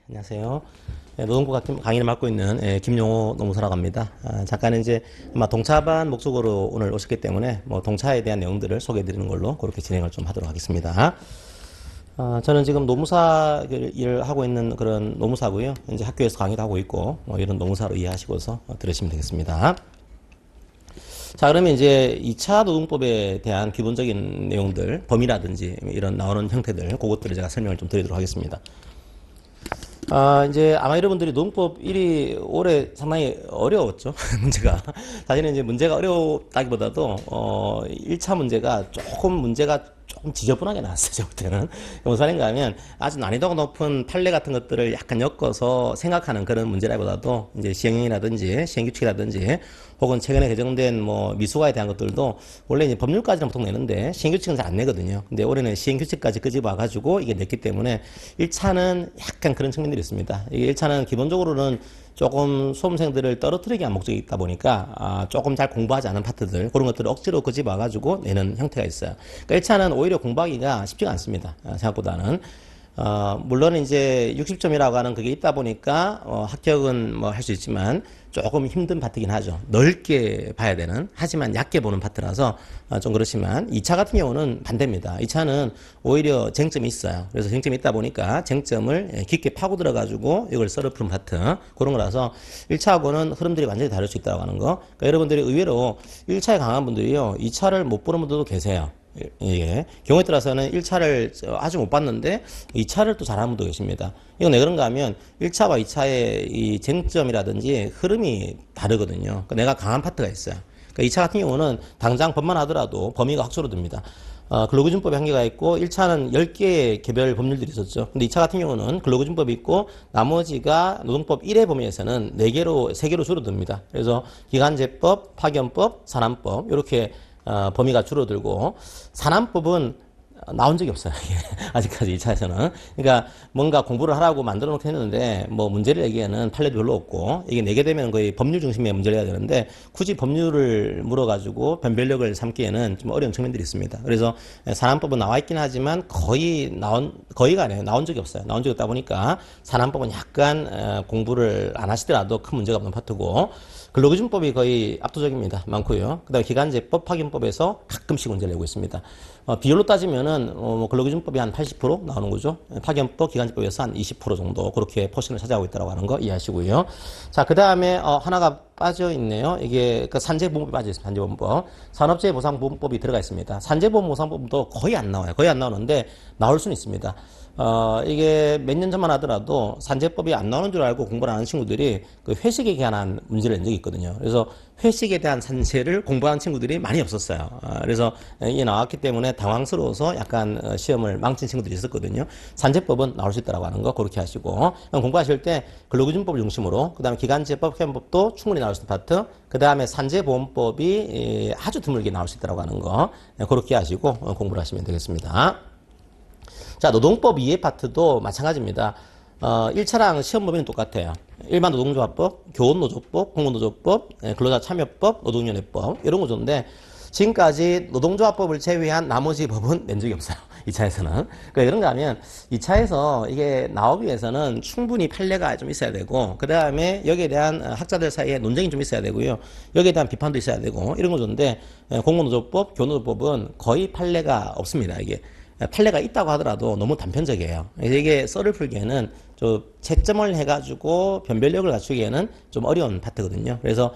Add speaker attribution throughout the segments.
Speaker 1: 안녕하세요. 노동부 강의를 맡고 있는 김용호 노무사라고 합니다. 잠깐 이제 아마 동차반 목적으로 오늘 오셨기 때문에 뭐 동차에 대한 내용들을 소개해 드리는 걸로 그렇게 진행을 좀 하도록 하겠습니다. 저는 지금 노무사 일을 하고 있는 그런 노무사고요. 이제 학교에서 강의도 하고 있고 뭐 이런 노무사로 이해하시고서 들으시면 되겠습니다. 자, 그러면 이제 2차 노동법에 대한 기본적인 내용들, 범위라든지 이런 나오는 형태들, 그것들을 제가 설명을 좀 드리도록 하겠습니다. 이제 아마 여러분들이 노동법 1이 올해 상당히 어려웠죠. 문제가. 사실은 이제 문제가 어려웠다기보다도, 1차 문제가 조금 지저분하게 나왔어요, 저 때는. 무슨 말인가 하면 아주 난이도가 높은 판례 같은 것들을 약간 엮어서 생각하는 그런 문제라기보다도 이제 시행령이라든지 시행규칙이라든지 혹은 최근에 개정된 뭐 미수과에 대한 것들도 원래 이제 법률까지는 보통 내는데 시행규칙은 잘 안 내거든요. 근데 올해는 시행규칙까지 끄집어와가지고 이게 냈기 때문에 1차는 약간 그런 측면들이 있습니다. 이게 1차는 기본적으로는 조금 수험생들을 떨어뜨리기 위한 목적이 있다 보니까 조금 잘 공부하지 않은 파트들 그런 것들을 억지로 끄집어와가지고 내는 형태가 있어요. 그러니까 1차는 오히려 공부하기가 쉽지가 않습니다. 생각보다는. 물론 이제 60점이라고 하는 그게 있다 보니까 합격은 뭐 할 수 있지만 조금 힘든 파트긴 하죠. 넓게 봐야 되는, 하지만 얕게 보는 파트라서 좀 그렇지만 2차 같은 경우는 반대입니다. 2차는 오히려 쟁점이 있어요. 그래서 쟁점이 있다 보니까 쟁점을 깊게 파고 들어가지고 이걸 썰어 푸는 파트 그런 거라서 1차하고는 흐름들이 완전히 다를 수 있다고 하는 거. 그러니까 여러분들이 의외로 1차에 강한 분들이요, 2차를 못 보는 분들도 계세요. 예. 경우에 따라서는 1차를 아주 못 봤는데 2차를 또 잘하는 분도 계십니다. 이건 왜 그런가 하면 1차와 2차의 이 쟁점이라든지 흐름이 다르거든요. 그러니까 내가 강한 파트가 있어요. 그러니까 2차 같은 경우는 당장 법만 하더라도 범위가 확 줄어듭니다. 근로기준법이 한계가 있고 1차는 10개의 개별 법률들이 있었죠. 근데 2차 같은 경우는 근로기준법이 있고 나머지가 노동법 1의 범위에서는 3개로 줄어듭니다. 그래서 기간제법, 파견법, 산안법 이렇게 범위가 줄어들고 산안법은 나온 적이 없어요. 아직까지 2차에서는. 그러니까 뭔가 공부를 하라고 만들어 놓긴 했는데 뭐 문제를 내기에는 판례도 별로 없고 이게 내게 되면 거의 법률 중심의 문제를 해야 되는데 굳이 법률을 물어가지고 변별력을 삼기에는 좀 어려운 측면들이 있습니다. 그래서 산안법은 나와 있긴 하지만 거의가 아니에요. 나온 적이 없어요. 나온 적이 없다 보니까 산안법은 약간 공부를 안 하시더라도 큰 문제가 없는 파트고 근로기준법이 거의 압도적입니다. 많고요. 그 다음에 기간제법, 파견법에서 가끔씩 문제를 내고 있습니다. 비율로 따지면은, 근로기준법이 한 80% 나오는 거죠. 파견법, 기간제법에서 한 20% 정도 그렇게 포션을 차지하고 있다고 하는 거 이해하시고요. 자, 그 다음에, 하나가 빠져 있네요. 이게 그 산재보험법이 빠져 있습니다. 산재보험법. 산업재해보상보험법이 들어가 있습니다. 산재보험보상법도 거의 안 나와요. 거의 안 나오는데 나올 수는 있습니다. 이게 몇 년 전만 하더라도 산재법이 안 나오는 줄 알고 공부를 안 하는 친구들이 그 회식에 관한 문제를 낸 적이 있거든요. 그래서 회식에 대한 산재를 공부하는 친구들이 많이 없었어요. 그래서 이게 나왔기 때문에 당황스러워서 약간 시험을 망친 친구들이 있었거든요. 산재법은 나올 수 있다고 하는 거 그렇게 하시고 공부하실 때 근로기준법을 중심으로 그 다음에 기간제법, 회원법도 충분히 나올 수 있는 파트 그 다음에 산재보험법이 아주 드물게 나올 수 있다고 하는 거 그렇게 하시고 공부를 하시면 되겠습니다. 자, 노동법 2의 파트도 마찬가지입니다. 1차랑 시험 범위는 똑같아요. 일반 노동조합법, 교원노조법, 공무노조법, 근로자 참여법, 노동위원회법 이런 구조인데 지금까지 노동조합법을 제외한 나머지 법은 낸 적이 없어요. 2차에서는. 그러니까 그런가 하면 2차에서 이게 나오기 위해서는 충분히 판례가 좀 있어야 되고 그 다음에 여기에 대한 학자들 사이에 논쟁이 좀 있어야 되고요. 여기에 대한 비판도 있어야 되고 이런 구조인데 공무노조법, 교노조법은 거의 판례가 없습니다. 이게. 판례가 있다고 하더라도 너무 단편적이에요. 그래서 이게 썰을 풀기에는 좀 채점을 해가지고 변별력을 갖추기에는 좀 어려운 파트거든요. 그래서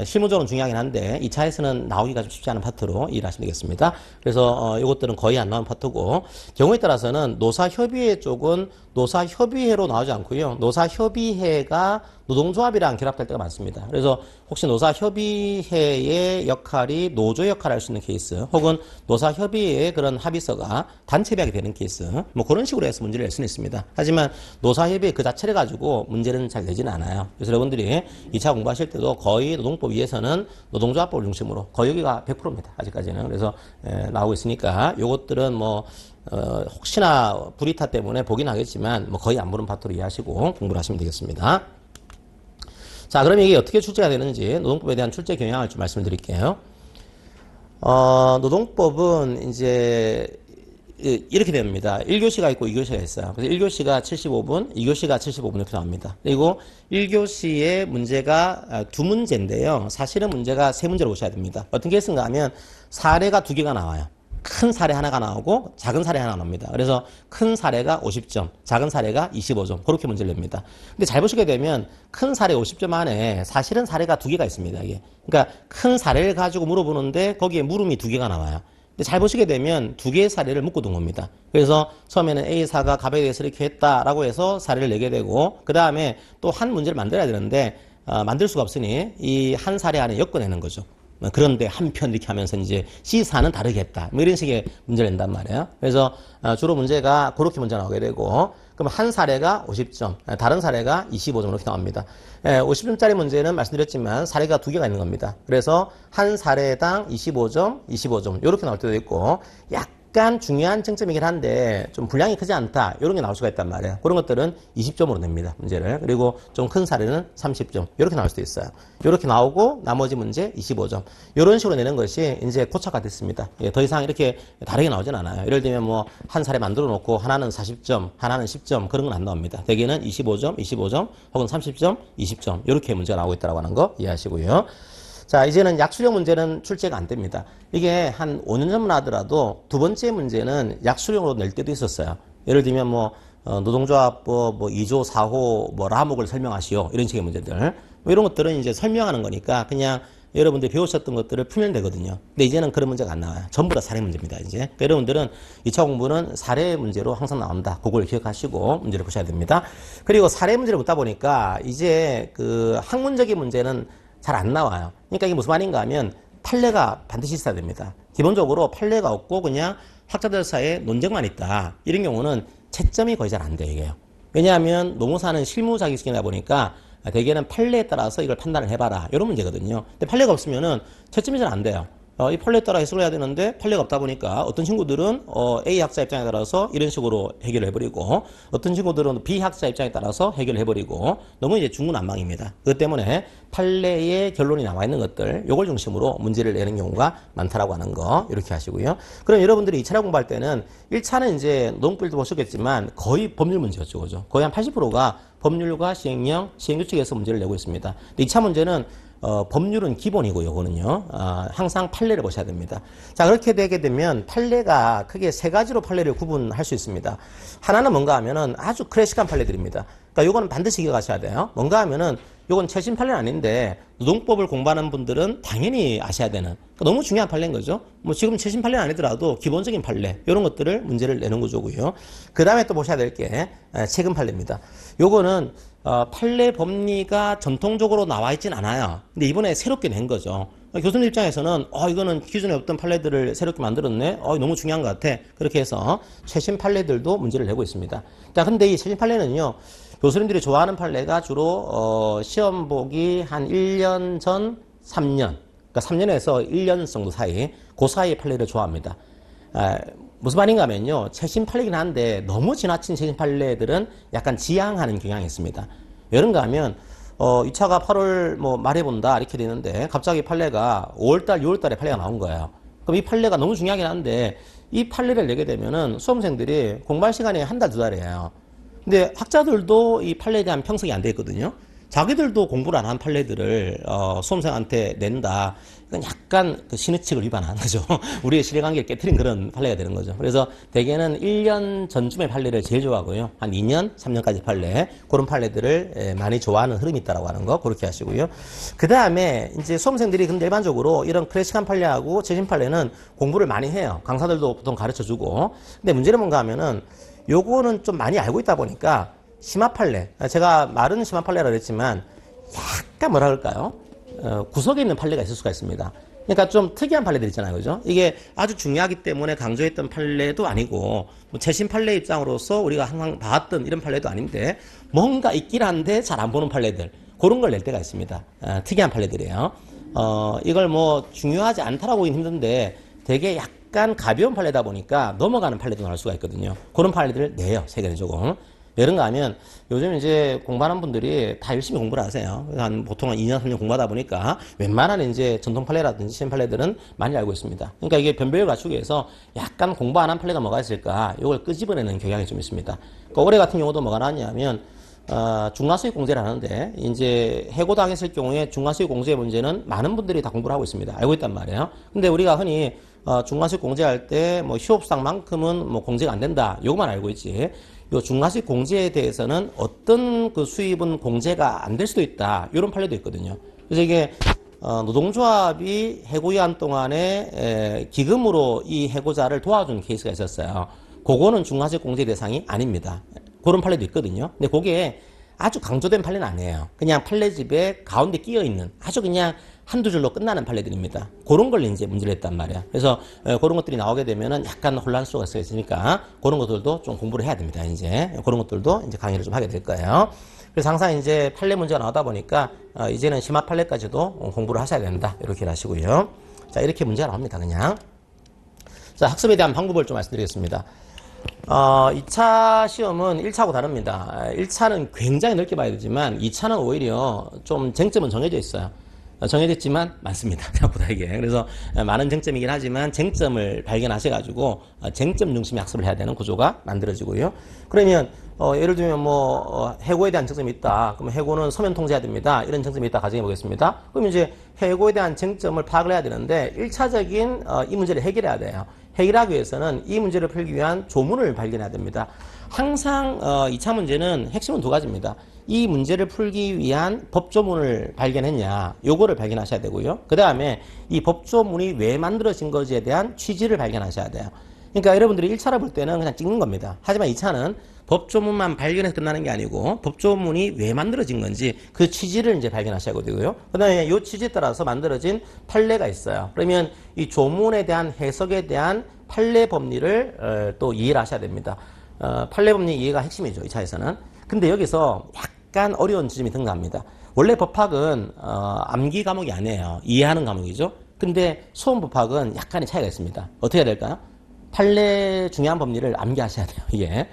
Speaker 1: 실무적으로 중요하긴 한데 2차에서는 나오기가 좀 쉽지 않은 파트로 일하시면 되겠습니다. 그래서 이것들은 거의 안 나오는 파트고 경우에 따라서는 노사협의회 쪽은 노사협의회로 나오지 않고요. 노사협의회가 노동조합이랑 결합될 때가 많습니다. 그래서 혹시 노사협의회의 역할이 노조 역할을 할 수 있는 케이스 혹은 노사협의회의 그런 합의서가 단체비하게 되는 케이스 뭐 그런 식으로 해서 문제를 낼 수는 있습니다. 하지만 노사협의회 그 자체를 가지고 문제는 잘 되지는 않아요. 그래서 여러분들이 2차 공부하실 때도 거의 노동법 위에서는 노동조합법을 중심으로 거의 여기가 100%입니다. 아직까지는. 그래서 나오고 있으니까 요것들은 뭐 혹시나 불이타 때문에 보긴 하겠지만 뭐 거의 안 보는 파트로 이해하시고 공부를 하시면 되겠습니다. 자, 그럼 이게 어떻게 출제가 되는지 노동법에 대한 출제 경향을 좀 말씀을 드릴게요. 노동법은 이제 이렇게 됩니다. 1교시가 있고 2교시가 있어요. 그래서 1교시가 75분, 2교시가 75분 이렇게 나옵니다. 그리고 1교시의 문제가 두 문제인데요. 사실은 문제가 세 문제로 보셔야 됩니다. 어떤 케이스인가 하면 사례가 두 개가 나와요. 큰 사례 하나가 나오고 작은 사례 하나 나옵니다. 그래서 큰 사례가 50점, 작은 사례가 25점 그렇게 문제를 냅니다. 근데 잘 보시게 되면 큰 사례 50점 안에 사실은 사례가 두 개가 있습니다. 이게. 그러니까 큰 사례를 가지고 물어보는데 거기에 물음이 두 개가 나와요. 근데 잘 보시게 되면 두 개의 사례를 묶어둔 겁니다. 그래서 처음에는 A사가 갑에 대해서 이렇게 했다라고 해서 사례를 내게 되고 그 다음에 또 한 문제를 만들어야 되는데 만들 수가 없으니 이 한 사례 안에 엮어내는 거죠. 그런데 한편 이렇게 하면서 이제 C사는 다르게 했다. 뭐 이런 식의 문제를 낸단 말이에요. 그래서 주로 문제가 그렇게 문제 나오게 되고 그럼 한 사례가 50점, 다른 사례가 25점 이렇게 나옵니다. 50점짜리 문제는 말씀드렸지만 사례가 두 개가 있는 겁니다. 그래서 한 사례당 25점, 25점 이렇게 나올 때도 있고 약간 중요한 쟁점이긴 한데 좀 분량이 크지 않다 이런 게 나올 수가 있단 말이에요. 그런 것들은 20점으로 냅니다. 문제를. 그리고 좀 큰 사례는 30점 이렇게 나올 수도 있어요. 이렇게 나오고 나머지 문제 25점 이런 식으로 내는 것이 이제 고착화 됐습니다. 더 이상 이렇게 다르게 나오진 않아요. 예를 들면 뭐 한 사례 만들어 놓고 하나는 40점 하나는 10점 그런 건 안 나옵니다. 대개는 25점 25점 혹은 30점 20점 이렇게 문제가 나오고 있다고 하는 거 이해하시고요. 자, 이제는 약수령 문제는 출제가 안 됩니다. 이게 한 5년 전만 하더라도 두 번째 문제는 약수령으로 낼 때도 있었어요. 예를 들면 뭐 노동조합법 뭐 2조 4호 뭐 라목을 설명하시오 이런 식의 문제들 뭐 이런 것들은 이제 설명하는 거니까 그냥 여러분들이 배우셨던 것들을 풀면 되거든요. 근데 이제는 그런 문제가 안 나와요. 전부 다 사례 문제입니다. 이제 그러니까 여러분들은 2차 공부는 사례 문제로 항상 나온다. 그걸 기억하시고 문제를 보셔야 됩니다. 그리고 사례 문제를 묻다 보니까 이제 그 학문적인 문제는 잘 안 나와요. 그러니까 이게 무슨 말인가 하면 판례가 반드시 있어야 됩니다. 기본적으로 판례가 없고 그냥 학자들 사이에 논쟁만 있다. 이런 경우는 채점이 거의 잘 안 돼요. 이게요. 왜냐하면 노무사는 실무 자격증이다 보니까 대개는 판례에 따라서 이걸 판단을 해봐라. 이런 문제거든요. 근데 판례가 없으면은 채점이 잘 안 돼요. 이 판례에 따라 해석을 해야 되는데 판례가 없다 보니까 어떤 친구들은 A 학자 입장에 따라서 이런 식으로 해결을 해버리고 어떤 친구들은 B 학자 입장에 따라서 해결을 해버리고 너무 이제 중구난방입니다. 그것 때문에 판례의 결론이 나와 있는 것들 요걸 중심으로 문제를 내는 경우가 많다라고 하는 거 이렇게 하시고요. 그럼 여러분들이 2차례 공부할 때는 1차는 이제 농법도 보셨겠지만 거의 법률 문제였죠. 그죠? 거의 한 80%가 법률과 시행령, 시행규칙에서 문제를 내고 있습니다. 근데 2차 문제는 법률은 기본이고요, 이거는요. 항상 판례를 보셔야 됩니다. 자, 그렇게 되게 되면 판례가 크게 세 가지로 판례를 구분할 수 있습니다. 하나는 뭔가 하면은 아주 클래식한 판례들입니다. 그러니까 요거는 반드시 기억하셔야 돼요. 뭔가 하면은 요건 최신 판례는 아닌데 노동법을 공부하는 분들은 당연히 아셔야 되는 그러니까 너무 중요한 판례인 거죠. 뭐 지금 최신 판례는 아니더라도 기본적인 판례 이런 것들을 문제를 내는 구조고요. 그 다음에 또 보셔야 될 게 최근 판례입니다. 요거는 판례 법리가 전통적으로 나와 있진 않아요. 근데 이번에 새롭게 낸 거죠. 교수님 입장에서는 이거는 기존에 없던 판례들을 새롭게 만들었네. 너무 중요한 것 같아. 그렇게 해서 최신 판례들도 문제를 내고 있습니다. 자, 근데 이 최신 판례는요. 교수님들이 좋아하는 판례가 주로 시험 보기 한 1년 전 3년 그러니까 3년에서 1년 정도 사이 그 사이의 판례를 좋아합니다. 무슨 말인가 하면요. 최신 판례긴 한데 너무 지나친 최신 판례들은 약간 지양하는 경향이 있습니다. 이런가 하면 2차가 8월 뭐 말해 본다 이렇게 되는데 갑자기 판례가 5월달 6월달에 판례가 나온 거예요. 그럼 이 판례가 너무 중요하긴 한데 이 판례를 내게 되면은 수험생들이 공부할 시간이 한 달, 두 달이에요. 근데 학자들도 이 판례에 대한 평석이 안 돼 있거든요. 자기들도 공부를 안 한 판례들을 수험생한테 낸다. 이건 약간 그 신의칙을 위반한 거죠. 우리의 신뢰관계를 깨트린 그런 판례가 되는 거죠. 그래서 대개는 1년 전쯤의 판례를 제일 좋아하고요. 한 2년, 3년까지 판례 그런 판례들을 많이 좋아하는 흐름이 있다고 하는 거 그렇게 하시고요. 그 다음에 이제 수험생들이 근데 일반적으로 이런 클래식한 판례하고 최신 판례는 공부를 많이 해요. 강사들도 보통 가르쳐주고. 근데 문제는 뭔가 하면은 요거는 좀 많이 알고 있다 보니까 심화 판례, 제가 말은 심화 판례라고 했지만 약간 뭐라 그럴까요? 구석에 있는 판례가 있을 수가 있습니다. 그러니까 좀 특이한 판례들 있잖아요. 그죠? 이게 아주 중요하기 때문에 강조했던 판례도 아니고 뭐 최신 판례 입장으로서 우리가 항상 봐왔던 이런 판례도 아닌데 뭔가 있긴 한데 잘 안 보는 판례들 그런 걸 낼 때가 있습니다. 특이한 판례들이에요. 이걸 뭐 중요하지 않다라고 하긴 힘든데 되게 약간 가벼운 판례다 보니까 넘어가는 판례도 나올 수가 있거든요. 그런 판례들을 내요. 세계는 조금. 이런가 하면 요즘 이제 공부하는 분들이 다 열심히 공부를 하세요. 보통 한 2년, 3년 공부하다 보니까 웬만한 이제 전통 판례라든지 시험 판례들은 많이 알고 있습니다. 그러니까 이게 변별을 갖추기 위해서 약간 공부 안 한 판례가 뭐가 있을까? 이걸 끄집어내는 경향이 좀 있습니다. 그러니까 올해 같은 경우도 뭐가 나왔냐면, 중과수익 공제를 하는데, 이제 해고당했을 경우에 중과수익 공제 문제는 많은 분들이 다 공부를 하고 있습니다. 알고 있단 말이에요. 근데 우리가 흔히 중과수익 공제할 때 뭐 휴업상만큼은 뭐 공제가 안 된다. 요것만 알고 있지. 요 중과수익 공제에 대해서는 어떤 그 수입은 공제가 안 될 수도 있다. 이런 판례도 있거든요. 그래서 이게 노동조합이 해고기간 동안에 기금으로 이 해고자를 도와준 케이스가 있었어요. 그거는 중과수익 공제 대상이 아닙니다. 그런 판례도 있거든요. 근데 그게 아주 강조된 판례는 아니에요. 그냥 판례집에 가운데 끼어 있는 아주 그냥 한두 줄로 끝나는 판례들입니다. 그런 걸 이제 문제를 했단 말이야. 그래서 그런 것들이 나오게 되면은 약간 혼란스러울 수가 있으니까 그런 것들도 좀 공부를 해야 됩니다. 이제 그런 것들도 이제 강의를 좀 하게 될 거예요. 그래서 항상 이제 판례 문제가 나오다 보니까 이제는 심화 판례까지도 공부를 하셔야 된다. 이렇게 하시고요. 자, 이렇게 문제가 나옵니다. 그냥. 자, 학습에 대한 방법을 좀 말씀드리겠습니다. 2차 시험은 1차하고 다릅니다. 1차는 굉장히 넓게 봐야 되지만 2차는 오히려 좀 쟁점은 정해져 있어요. 정해졌지만 많습니다. 생각보다 이게. 그래서 많은 쟁점이긴 하지만 쟁점을 발견하셔가지고 쟁점 중심의 학습을 해야 되는 구조가 만들어지고요. 그러면 예를 들면 뭐 해고에 대한 쟁점이 있다. 그러면 해고는 서면 통제해야 됩니다. 이런 쟁점이 있다 가정해 보겠습니다. 그럼 이제 해고에 대한 쟁점을 파악을 해야 되는데 1차적인 이 문제를 해결해야 돼요. 해결하기 위해서는 이 문제를 풀기 위한 조문을 발견해야 됩니다. 항상 2차 문제는 핵심은 두 가지입니다. 이 문제를 풀기 위한 법조문을 발견했냐, 요거를 발견하셔야 되고요. 그 다음에 이 법조문이 왜 만들어진 것에 대한 취지를 발견하셔야 돼요. 그러니까 여러분들이 1차를 볼 때는 그냥 찍는 겁니다. 하지만 2차는 법조문만 발견해서 끝나는 게 아니고 법조문이 왜 만들어진 건지 그 취지를 이제 발견하셔야 되고요. 그 다음에 이 취지에 따라서 만들어진 판례가 있어요. 그러면 이 조문에 대한 해석에 대한 판례 법리를 또 이해를 하셔야 됩니다. 판례 법리 이해가 핵심이죠. 2차에서는. 근데 여기서 약간 어려운 지점이 등장합니다. 원래 법학은 암기 과목이 아니에요. 이해하는 과목이죠. 근데 수험 법학은 약간의 차이가 있습니다. 어떻게 해야 될까요? 판례 중요한 법리를 암기하셔야 돼요. 이게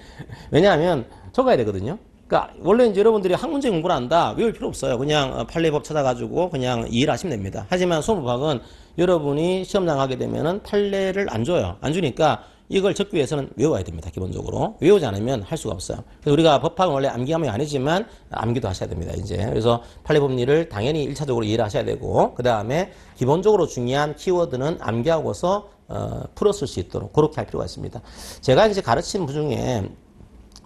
Speaker 1: 왜냐하면 적어야 되거든요. 그러니까 원래 이제 여러분들이 학문적 공부를 한다 외울 필요 없어요. 그냥 판례법 찾아가지고 그냥 이해를 하시면 됩니다. 하지만 수험 법학은 여러분이 시험장 하게 되면은 판례를 안 줘요. 안 주니까 이걸 적기 위해서는 외워야 됩니다. 기본적으로 외우지 않으면 할 수가 없어요. 그래서 우리가 법학은 원래 암기 과목이 아니지만 암기도 하셔야 됩니다. 이제 그래서 판례 법리를 당연히 1차적으로 이해를 하셔야 되고 그 다음에 기본적으로 중요한 키워드는 암기하고서 풀어 쓸 수 있도록 그렇게 할 필요가 있습니다. 제가 이제 가르치는 분 중에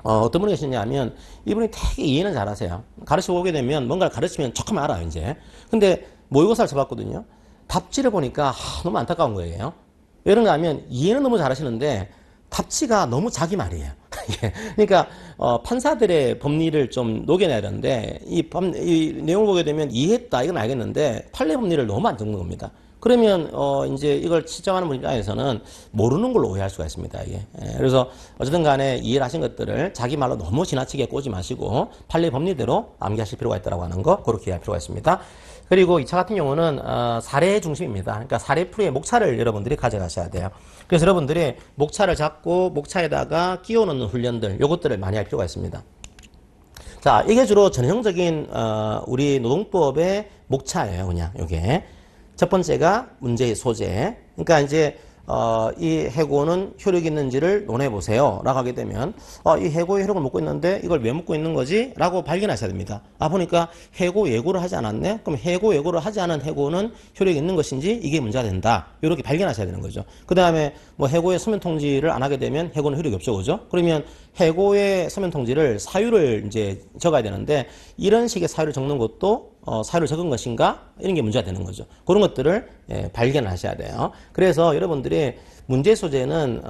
Speaker 1: 어떤 분이 계시냐면 이분이 되게 이해는 잘하세요. 가르치고 오게 되면 뭔가를 가르치면 척하면 알아요. 이제 근데 모의고사를 쳐봤거든요. 답지를 보니까 너무 안타까운 거예요. 왜 그런가 하면 이해는 너무 잘하시는데 답지가 너무 자기 말이에요. 그러니까 판사들의 법리를 좀 녹여내야 되는데 이 내용을 보게 되면 이해했다 이건 알겠는데 판례 법리를 너무 안 적는 겁니다. 그러면 이제 이걸 측정하는 분 입장에서는 모르는 걸로 오해할 수가 있습니다. 이게. 그래서 어쨌든 간에 이해를 하신 것들을 자기 말로 너무 지나치게 꼬지 마시고 판례 법리대로 암기하실 필요가 있다고 하는 거 그렇게 이해할 필요가 있습니다. 그리고 2차 같은 경우는 사례 중심입니다. 그러니까 사례 풀이의 목차를 여러분들이 가져가셔야 돼요. 그래서 여러분들이 목차를 잡고 목차에다가 끼워 넣는 훈련들 요것들을 많이 할 필요가 있습니다. 자, 이게 주로 전형적인 우리 노동법의 목차예요. 그냥 요게. 첫 번째가 문제의 소재. 그러니까 이제 이 해고는 효력이 있는지를 논해보세요 라고 하게 되면 이 해고의 효력을 묻고 있는데 이걸 왜 묻고 있는 거지? 라고 발견하셔야 됩니다. 보니까 해고 예고를 하지 않았네? 그럼 해고 예고를 하지 않은 해고는 효력이 있는 것인지 이게 문제가 된다. 이렇게 발견하셔야 되는 거죠. 그 다음에 뭐 해고의 서면 통지를 안 하게 되면 해고는 효력이 없죠. 그죠? 그러면 해고의 서면 통지를 사유를 이제 적어야 되는데 이런 식의 사유를 적는 것도 사유를 적은 것인가? 이런 게 문제가 되는 거죠. 그런 것들을 발견하셔야 돼요. 그래서 여러분들이 문제 소재는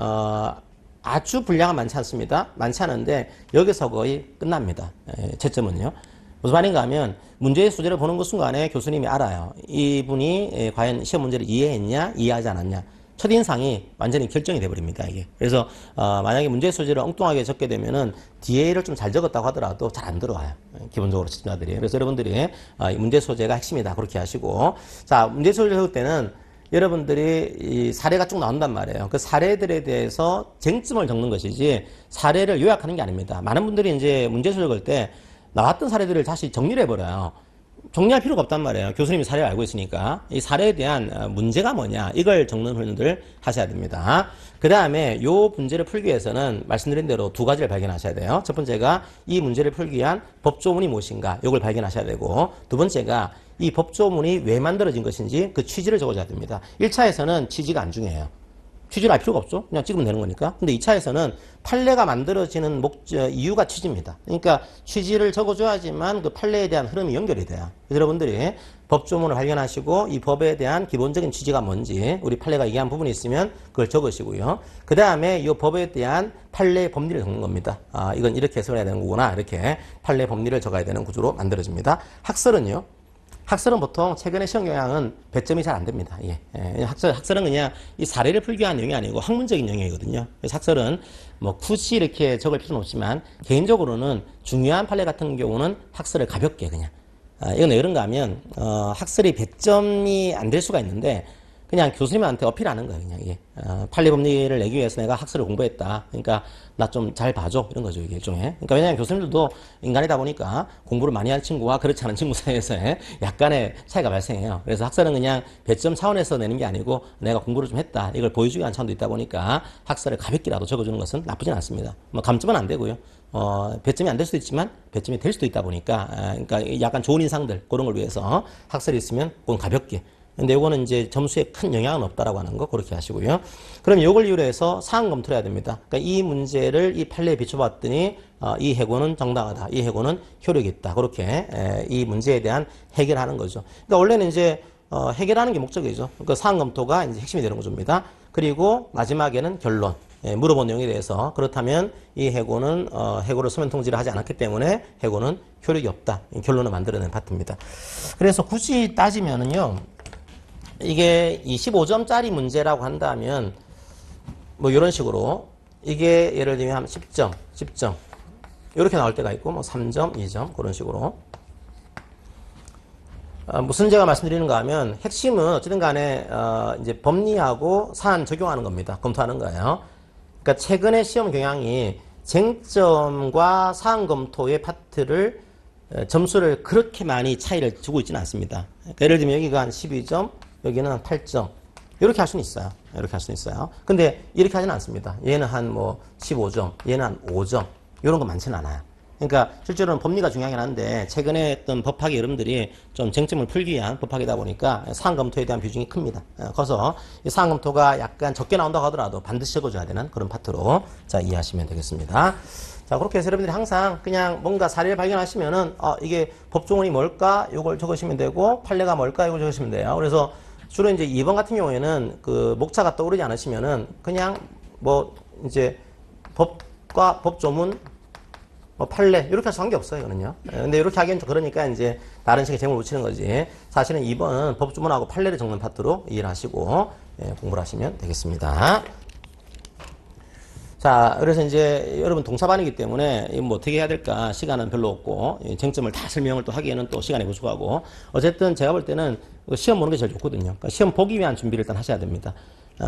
Speaker 1: 아주 분량은 많지 않습니다. 많지 않은데 여기서 거의 끝납니다. 채점은요. 무슨 말인가 하면 문제의 소재를 보는 그 순간에 교수님이 알아요. 이분이 과연 시험 문제를 이해했냐, 이해하지 않았냐. 첫인상이 완전히 결정이 돼버립니다, 이게. 그래서, 만약에 문제 소재를 엉뚱하게 적게 되면은 DA를 좀 잘 적었다고 하더라도 잘 안 들어와요. 기본적으로 시청자들이. 그래서 여러분들이, 문제 소재가 핵심이다. 그렇게 하시고. 자, 문제 소재를 적을 때는 여러분들이 이 사례가 쭉 나온단 말이에요. 그 사례들에 대해서 쟁점을 적는 것이지 사례를 요약하는 게 아닙니다. 많은 분들이 이제 문제수를 걸 때 나왔던 사례들을 다시 정리를 해버려요. 정리할 필요가 없단 말이에요. 교수님이 사례를 알고 있으니까. 이 사례에 대한 문제가 뭐냐, 이걸 적는 훈련들 하셔야 됩니다. 그 다음에 이 문제를 풀기 위해서는 말씀드린 대로 두 가지를 발견하셔야 돼요. 첫 번째가 이 문제를 풀기 위한 법조문이 무엇인가, 이걸 발견하셔야 되고, 두 번째가 이 법조문이 왜 만들어진 것인지 그 취지를 적어줘야 됩니다. 1차에서는 취지가 안 중요해요. 취지를 알 필요가 없죠. 그냥 찍으면 되는 거니까. 근데 2차에서는 판례가 만들어지는 이유가 취지입니다. 그러니까 취지를 적어줘야지만 그 판례에 대한 흐름이 연결이 돼요. 그래서 여러분들이 법조문을 발견하시고 이 법에 대한 기본적인 취지가 뭔지, 우리 판례가 얘기한 부분이 있으면 그걸 적으시고요. 그 다음에 이 법에 대한 판례 법리를 적는 겁니다. 아, 이건 이렇게 해석을 해야 되는 거구나. 이렇게 판례 법리를 적어야 되는 구조로 만들어집니다. 학설은요. 학설은 보통 최근의 시험 경향은 배점이 잘 안 됩니다. 예. 학설은 그냥 이 사례를 풀기 위한 내용이 아니고 학문적인 영역이거든요. 그래서 학설은 뭐 굳이 이렇게 적을 필요는 없지만 개인적으로는 중요한 판례 같은 경우는 학설을 가볍게 그냥. 이건 왜 그런가 하면 학설이 배점이 안 될 수가 있는데 그냥 교수님한테 어필하는 거예요. 그냥 이게 판례 법리를 내기 위해서 내가 학설을 공부했다. 그러니까 나 좀 잘 봐줘, 이런 거죠. 이게 일종의. 그러니까 왜냐하면 교수님들도 인간이다 보니까 공부를 많이 하는 친구와 그렇지 않은 친구 사이에서의 약간의 차이가 발생해요. 그래서 학설은 그냥 배점 차원에서 내는 게 아니고 내가 공부를 좀 했다, 이걸 보여주기 위한 차원도 있다 보니까 학설을 가볍게라도 적어주는 것은 나쁘진 않습니다. 뭐 감점은 안 되고요. 배점이 안 될 수도 있지만 배점이 될 수도 있다 보니까 그러니까 약간 좋은 인상들 그런 걸 위해서 학설이 있으면 그건 가볍게. 근데 요거는 이제 점수에 큰 영향은 없다라고 하는 거 그렇게 하시고요. 그럼 요걸 이유로 해서 사안 검토를 해야 됩니다. 그러니까 이 문제를 이 판례에 비춰봤더니 이 해고는 정당하다, 이 해고는 효력이 있다. 그렇게 이 문제에 대한 해결하는 거죠. 그러니까 원래는 이제 해결하는 게 목적이죠. 그 사안 검토가 이제 핵심이 되는 구조입니다. 그리고 마지막에는 결론. 물어본 내용에 대해서 그렇다면 이 해고는 해고를 서면 통지를 하지 않았기 때문에 해고는 효력이 없다. 결론을 만들어낸 파트입니다. 그래서 굳이 따지면은요. 이게 25점짜리 문제라고 한다면 뭐 이런 식으로 이게 예를 들면 한 10점, 10점 이렇게 나올 때가 있고 뭐 3점, 2점 그런 식으로 무슨 제가 말씀드리는가 하면 핵심은 어쨌든 간에 이제 법리하고 사안 적용하는 겁니다. 검토하는 거예요. 그러니까 최근의 시험 경향이 쟁점과 사안 검토의 파트를 점수를 그렇게 많이 차이를 주고 있지는 않습니다. 그러니까 예를 들면 여기가 한 12점, 여기는 한 8점. 이렇게 할 수는 있어요. 이렇게 할 수는 있어요. 근데 이렇게 하지는 않습니다. 얘는 한 뭐 15점, 얘는 한 5점. 이런 거 많지는 않아요. 그러니까 실제로는 법리가 중요하긴 한데 최근에 했던 법학의 여러분들이 좀 쟁점을 풀기 위한 법학이다 보니까 사안 검토에 대한 비중이 큽니다. 그래서 이 사안 검토가 약간 적게 나온다고 하더라도 반드시 적어줘야 되는 그런 파트로 자 이해하시면 되겠습니다. 자, 그렇게 해서 여러분들이 항상 그냥 뭔가 사례를 발견하시면은 이게 법조문이 뭘까? 이걸 적으시면 되고 판례가 뭘까? 이걸 적으시면 돼요. 그래서 주로 이제 2번 같은 경우에는 그 목차가 떠오르지 않으시면은 그냥 뭐 이제 법과 법조문 뭐 판례 이렇게 해서 관계없어요. 이거는요. 근데 이렇게 하기엔 좀 그러니까 이제 다른 식의 제목을 붙이는 거지. 사실은 2번은 법조문하고 판례를 적는 파트로 이해를 하시고 공부를 하시면 되겠습니다. 자, 그래서 이제 여러분 동사반이기 때문에 뭐 어떻게 해야 될까 시간은 별로 없고 쟁점을 다 설명을 또 하기에는 또 시간이 부족하고 어쨌든 제가 볼 때는 시험 보는 게 제일 좋거든요. 그러니까 시험 보기 위한 준비를 일단 하셔야 됩니다.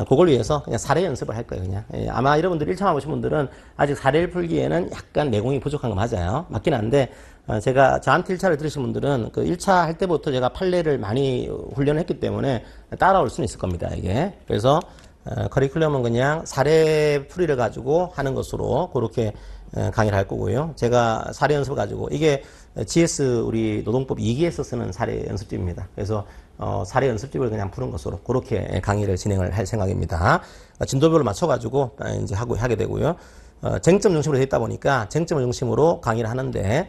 Speaker 1: 그걸 위해서 그냥 사례 연습을 할 거예요, 그냥. 아마 여러분들 1차만 보신 분들은 아직 사례를 풀기에는 약간 내공이 부족한 거 맞아요. 맞긴 한데 제가 저한테 1차를 들으신 분들은 그 1차 할 때부터 제가 판례를 많이 훈련을 했기 때문에 따라올 수는 있을 겁니다, 이게. 그래서 커리큘럼은 그냥 사례 풀이를 가지고 하는 것으로 그렇게 강의를 할 거고요. 제가 사례 연습을 가지고 이게 GS 우리 노동법 2기에서 쓰는 사례 연습집입니다. 그래서 사례 연습집을 그냥 푸는 것으로 그렇게 강의를 진행을 할 생각입니다. 진도별로 맞춰가지고 이제 하게 되고요. 쟁점 중심으로 되어 있다 보니까 쟁점을 중심으로 강의를 하는데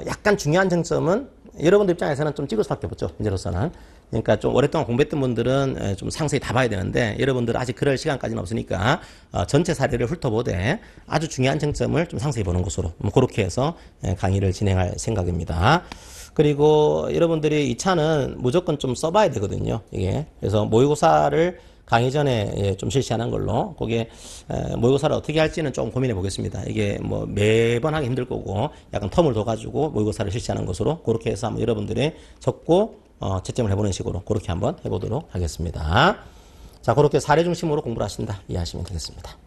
Speaker 1: 약간 중요한 쟁점은 여러분들 입장에서는 좀 찍을 수밖에 없죠. 문제로서는. 그러니까 좀 오랫동안 공부했던 분들은 좀 상세히 다 봐야 되는데 여러분들 아직 그럴 시간까지는 없으니까 전체 사례를 훑어보되 아주 중요한 쟁점을 좀 상세히 보는 것으로 뭐 그렇게 해서 강의를 진행할 생각입니다. 그리고 여러분들이 2차는 무조건 좀 써봐야 되거든요. 이게 그래서 모의고사를 강의 전에 좀 실시하는 걸로 그게 모의고사를 어떻게 할지는 좀 고민해 보겠습니다. 이게 뭐 매번 하기 힘들 거고 약간 텀을 둬가지고 모의고사를 실시하는 것으로 그렇게 해서 한번 여러분들이 적고 채점을 해보는 식으로 그렇게 한번 해보도록 하겠습니다. 자, 그렇게 사례 중심으로 공부를 하신다 이해하시면 되겠습니다.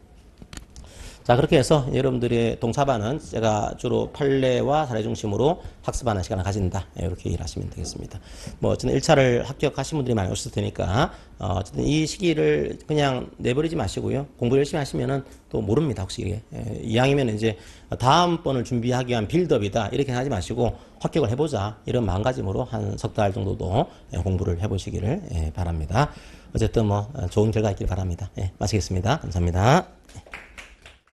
Speaker 1: 자, 그렇게 해서 여러분들의 동사반은 제가 주로 판례와 사례 중심으로 학습하는 시간을 가진다. 이렇게 이해하시면 되겠습니다. 뭐, 어쨌든 1차를 합격하신 분들이 많이 오실 테니까, 어쨌든 이 시기를 그냥 내버리지 마시고요. 공부 열심히 하시면은 또 모릅니다, 확실히. 이왕이면 이제 다음번을 준비하기 위한 빌드업이다. 이렇게 하지 마시고 합격을 해보자. 이런 마음가짐으로 한 석 달 정도도 공부를 해보시기를 바랍니다. 어쨌든 뭐, 좋은 결과 있길 바랍니다. 마치겠습니다. 감사합니다.